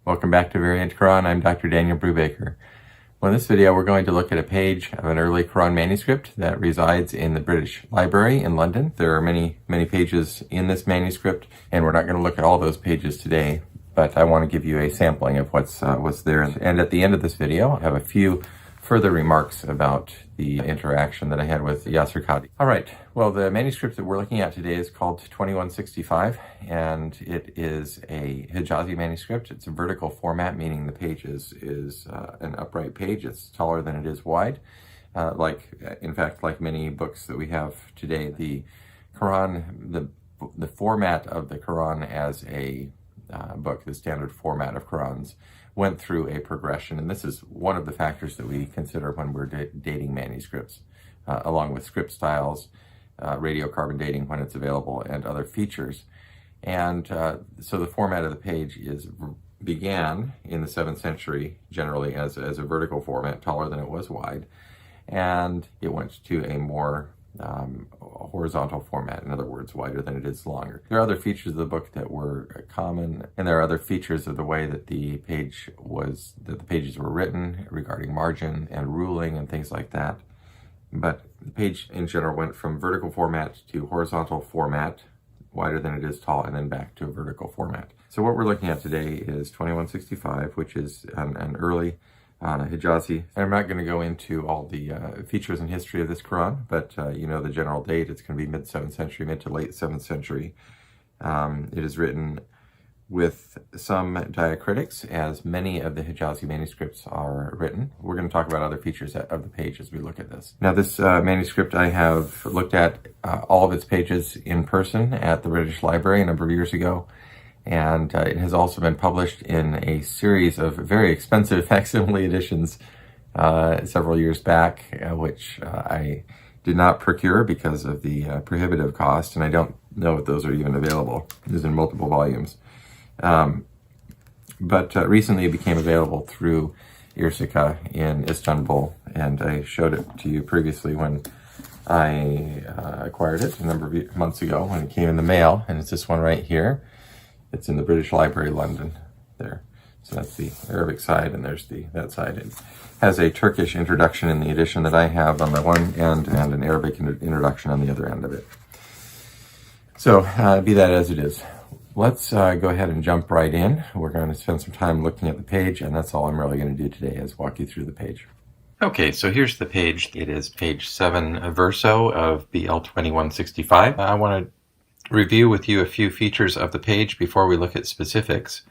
Welcome back to Variant Quran. I'm Dr. Daniel Brubaker. Well, in this video, we're going to look at a page of an early Quran manuscript that resides in the British Library in London. There are many pages in this manuscript, and we're not going to look at all those pages today, but I want to give you a sampling of what's there. And at the end of this video, I have a few further remarks about the interaction that I had with Yasir Qadi. All right, well, the manuscript that we're looking at today is called 2165, and it is a Hijazi manuscript. It's a vertical format, meaning the page is an upright page. It's taller than it is wide. In fact, like many books that we have today, the Quran, the format of the Quran as a book, the standard format of Qurans, went through a progression, and this is one of the factors that we consider when we're dating manuscripts, along with script styles, radiocarbon dating when it's available, and other features. And so the format of the page began in the 7th century generally as a vertical format, taller than it was wide, and it went to a more horizontal format, in other words, wider than it is longer. There are other features of the book that were common, and there are other features of the way that the pages were written regarding margin and ruling and things like that. But the page in general went from vertical format to horizontal format, wider than it is tall, and then back to a vertical format. So what we're looking at today is 2165, which is an early Hijazi. And I'm not going to go into all the features and history of this Quran, but you know the general date. It's going to be mid-7th century, mid to late 7th century. It is written with some diacritics, as many of the Hijazi manuscripts are written. We're going to talk about other features of the page as we look at this. Now, this manuscript, I have looked at all of its pages in person at the British Library a number of years ago. And it has also been published in a series of very expensive facsimile editions several years back, which I did not procure because of the prohibitive cost, and I don't know if those are even available. These in multiple volumes. But recently it became available through Irsika in Istanbul, and I showed it to you previously when I acquired it a number of months ago when it came in the mail, and it's this one right here. It's in the British Library, London, there. So that's the Arabic side, and there's that side. It has a Turkish introduction in the edition that I have on the one end, and an Arabic introduction on the other end of it. So, be that as it is. Let's go ahead and jump right in. We're going to spend some time looking at the page, and that's all I'm really going to do today, is walk you through the page. Okay, so here's the page. It is page 7 verso of BL 2165. I want to review with you a few features of the page before we look at specifics.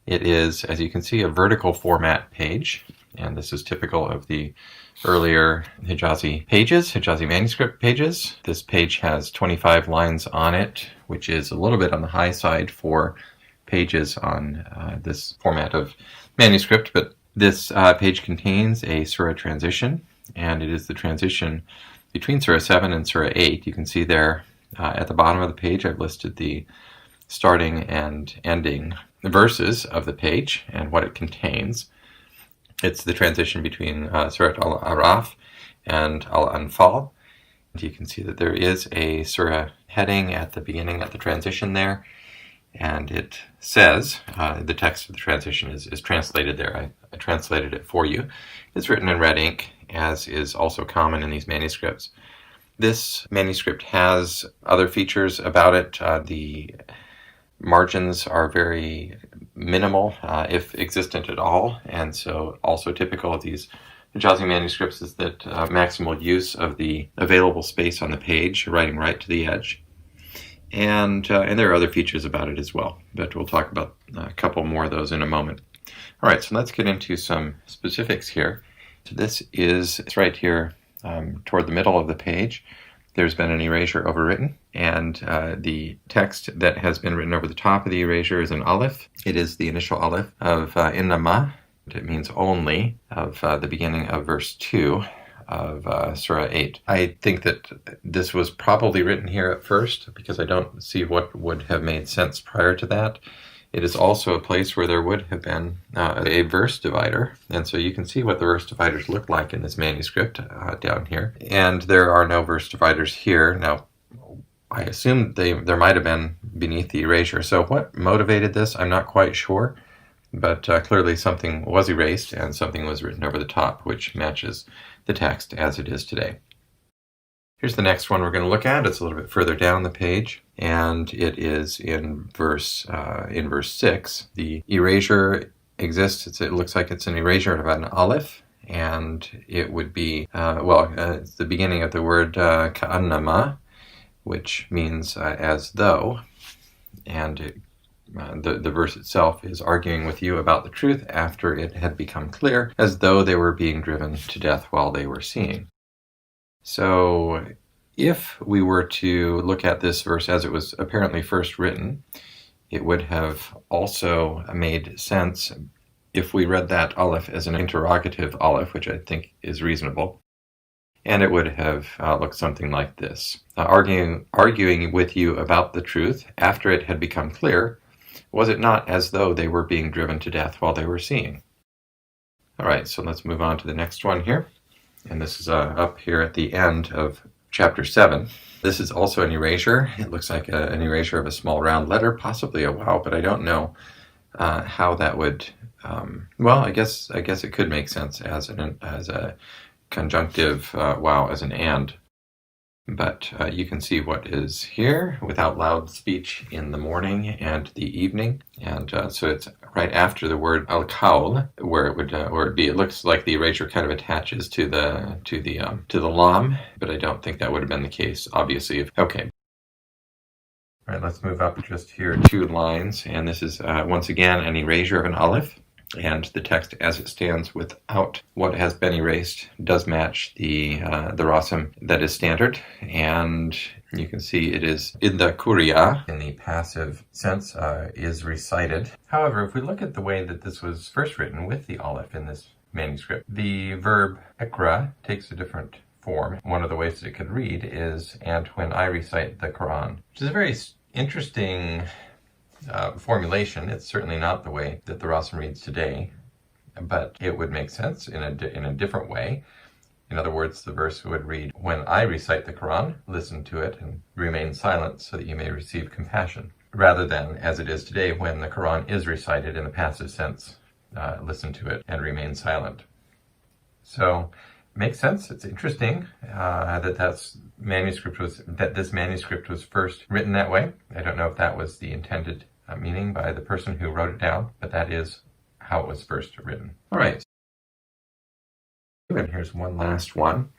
It is, as you can see, a vertical format page, and this is typical of the earlier Hijazi pages, Hijazi manuscript pages. This page has 25 lines on it, which is a little bit on the high side for pages on this format of manuscript, but this page contains a surah transition, and it is the transition between Surah 7 and Surah 8. You can see there at the bottom of the page, I've listed the starting and ending verses of the page and what it contains. It's the transition between Surah Al-Araf and Al-Anfal. You can see that there is a surah heading at the beginning, at the transition there, and it says, the text of the transition is translated there. I translated it for you. It's written in red ink, as is also common in these manuscripts. This manuscript has other features about it. The margins are very minimal, if existent at all, and so also typical of these Hijazi manuscripts is that maximal use of the available space on the page, writing right to the edge. And there are other features about it as well, but we'll talk about a couple more of those in a moment. All right, so let's get into some specifics here. So it's right here toward the middle of the page. There's been an erasure overwritten, and the text that has been written over the top of the erasure is an aleph. It is the initial aleph of innama. It means only, of the beginning of verse 2 of Surah 8. I think that this was probably written here at first, because I don't see what would have made sense prior to that. It is also a place where there would have been a verse divider, and so you can see what the verse dividers look like in this manuscript down here. And there are no verse dividers here. Now, I assume there might have been beneath the erasure. So what motivated this, I'm not quite sure. but clearly something was erased and something was written over the top, which matches the text as it is today. Here's the next one we're going to look at. It's a little bit further down the page, and it is in verse 6. The erasure exists. It looks like it's an erasure of an aleph, and it would be, it's the beginning of the word ka'annama, which means as though, and the verse itself is arguing with you about the truth after it had become clear, as though they were being driven to death while they were seeing. So if we were to look at this verse as it was apparently first written, it would have also made sense if we read that aleph as an interrogative aleph, which I think is reasonable. And it would have looked something like this. Arguing with you about the truth after it had become clear, was it not as though they were being driven to death while they were seeing? All right, so let's move on to the next one here. And this is up here at the end of chapter 7. This is also an erasure. It looks like an erasure of a small round letter, possibly a wow, but I don't know how that would. I guess it could make sense as a conjunctive wow, as an and. But you can see what is here without loud speech in the morning and the evening, and so it's right after the word al-kaul, where it would be. It looks like the erasure kind of attaches to the lam, but I don't think that would have been the case. Obviously, okay. All right, let's move up just here 2 lines, and this is once again an erasure of an aleph. And the text as it stands without what has been erased does match the rasam that is standard. And you can see it is in the kuriya, in the passive sense, is recited. However, if we look at the way that this was first written with the aleph in this manuscript, the verb ikra takes a different form. One of the ways that it could read is, and when I recite the Quran, which is a very interesting formulation. It's certainly not the way that the Rasam reads today, but it would make sense in a different way. In other words, the verse would read, when I recite the Quran, listen to it and remain silent so that you may receive compassion, rather than as it is today when the Quran is recited in a passive sense, listen to it and remain silent. So it makes sense. It's interesting that this manuscript was first written that way. I don't know if that was the intended meaning by the person who wrote it down, but that is how it was first written. All right. And here's one last one.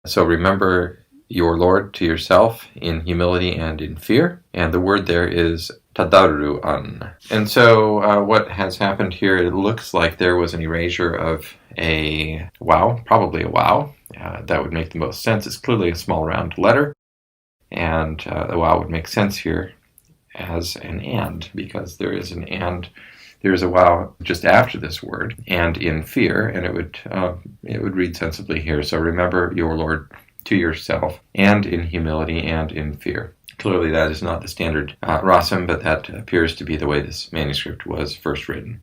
So remember your Lord to yourself in humility and in fear. And the word there is tadarru'an. And so what has happened here, it looks like there was an erasure of a wow, probably a wow. That would make the most sense. It's clearly a small round letter. And the wow would make sense here as an and, because there is an and. There is a wow just after this word, and in fear, and it would read sensibly here. So remember your Lord to yourself, and in humility and in fear. Clearly that is not the standard rasam, but that appears to be the way this manuscript was first written.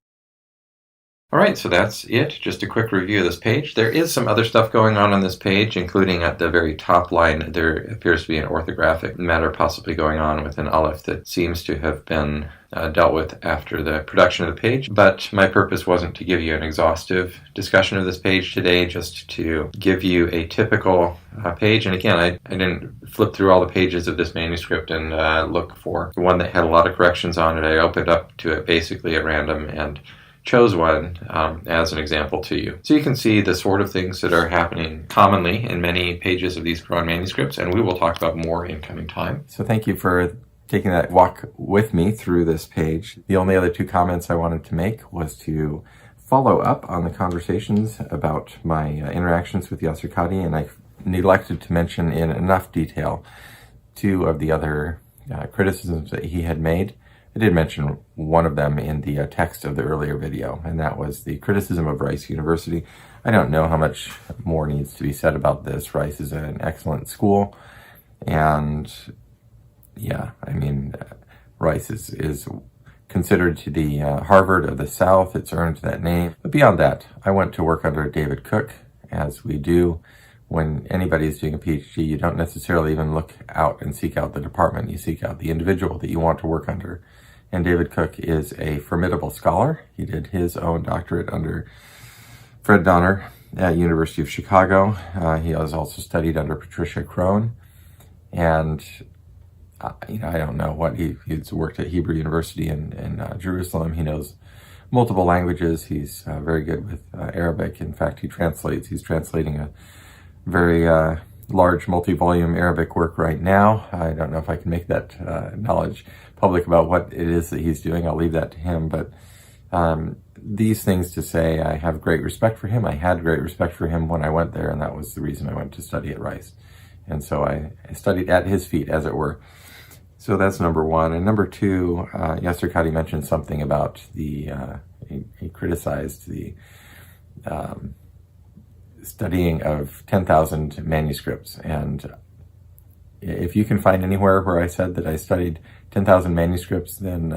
All right, so that's it. Just a quick review of this page. There is some other stuff going on this page, including at the very top line, there appears to be an orthographic matter possibly going on with an aleph that seems to have been dealt with after the production of the page. But my purpose wasn't to give you an exhaustive discussion of this page today, just to give you a typical page. And again, I didn't flip through all the pages of this manuscript and look for the one that had a lot of corrections on it. I opened up to it basically at random and chose one as an example to you. So you can see the sort of things that are happening commonly in many pages of these Quran manuscripts, and we will talk about more in coming time. So thank you for taking that walk with me through this page. The only other 2 comments I wanted to make was to follow up on the conversations about my interactions with Yasir Qadhi, and I neglected to mention in enough detail 2 of the other criticisms that he had made. I did mention one of them in the text of the earlier video, and that was the criticism of Rice University. I don't know how much more needs to be said about this. Rice is an excellent school, and yeah, I mean, Rice is considered to be Harvard of the South. It's earned that name. But beyond that, I went to work under David Cook, as we do. When anybody is doing a PhD, you don't necessarily even look out and seek out the department. You seek out the individual that you want to work under. And David Cook is a formidable scholar. He did his own doctorate under Fred Donner at University of Chicago. He has also studied under Patricia Crone. And I don't know what he's worked at Hebrew University in Jerusalem. He knows multiple languages. He's very good with Arabic. In fact, he's translating a very large multi-volume Arabic work right now. I don't know if I can make that knowledge public about what it is that he's doing. I'll leave that to him. But these things to say, I have great respect for him. I had great respect for him when I went there, and that was the reason I went to study at Rice. And so I studied at his feet, as it were. So that's number one. And number two, Yasser Qadi mentioned something about he criticized the studying of 10,000 manuscripts. And if you can find anywhere where I said that I studied 10,000 manuscripts, then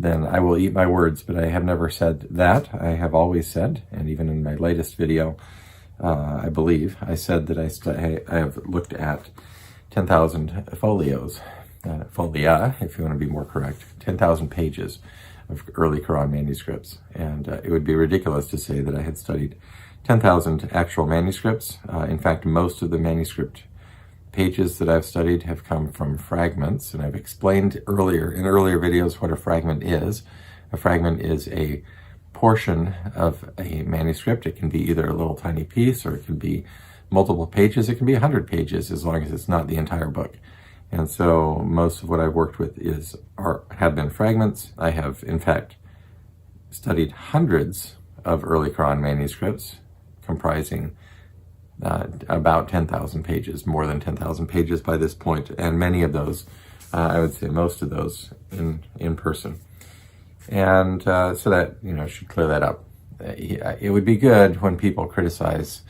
I will eat my words, but I have never said that. I have always said, and even in my latest video, I believe, I said that I have looked at 10,000 folios, folia, if you want to be more correct, 10,000 pages of early Quran manuscripts. And it would be ridiculous to say that I had studied 10,000 actual manuscripts. In fact, most of the manuscript pages that I've studied have come from fragments, and I've explained in earlier videos what a fragment is. A fragment is a portion of a manuscript. It can be either a little tiny piece, or it can be multiple pages. It can be 100 pages, as long as it's not the entire book. And so most of what I've worked with have been fragments. I have, in fact, studied hundreds of early Quran manuscripts comprising about 10,000 pages, more than 10,000 pages by this point, and many of those, I would say most of those, in person. And so that, should clear that up. It would be good when people criticize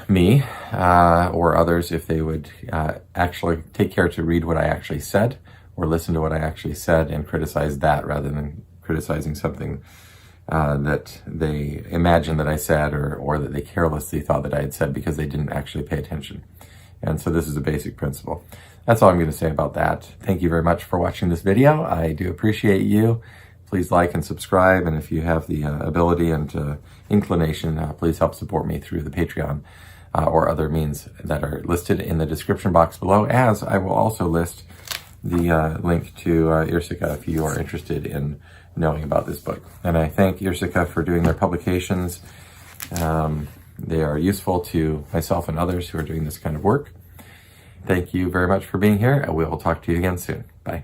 me or others if they would actually take care to read what I actually said, or listen to what I actually said and criticize that, rather than criticizing something that they imagine that I said, or that they carelessly thought that I had said because they didn't actually pay attention. And so this is a basic principle. That's all I'm going to say about that. Thank you very much for watching this video. I do appreciate you. Please like and subscribe, and if you have the ability and inclination, please help support me through the Patreon or other means that are listed in the description box below, as I will also list the link to Irsika if you are interested in knowing about this book. And I thank Irsika for doing their publications. They are useful to myself and others who are doing this kind of work. Thank you very much for being here, and we will talk to you again soon. Bye.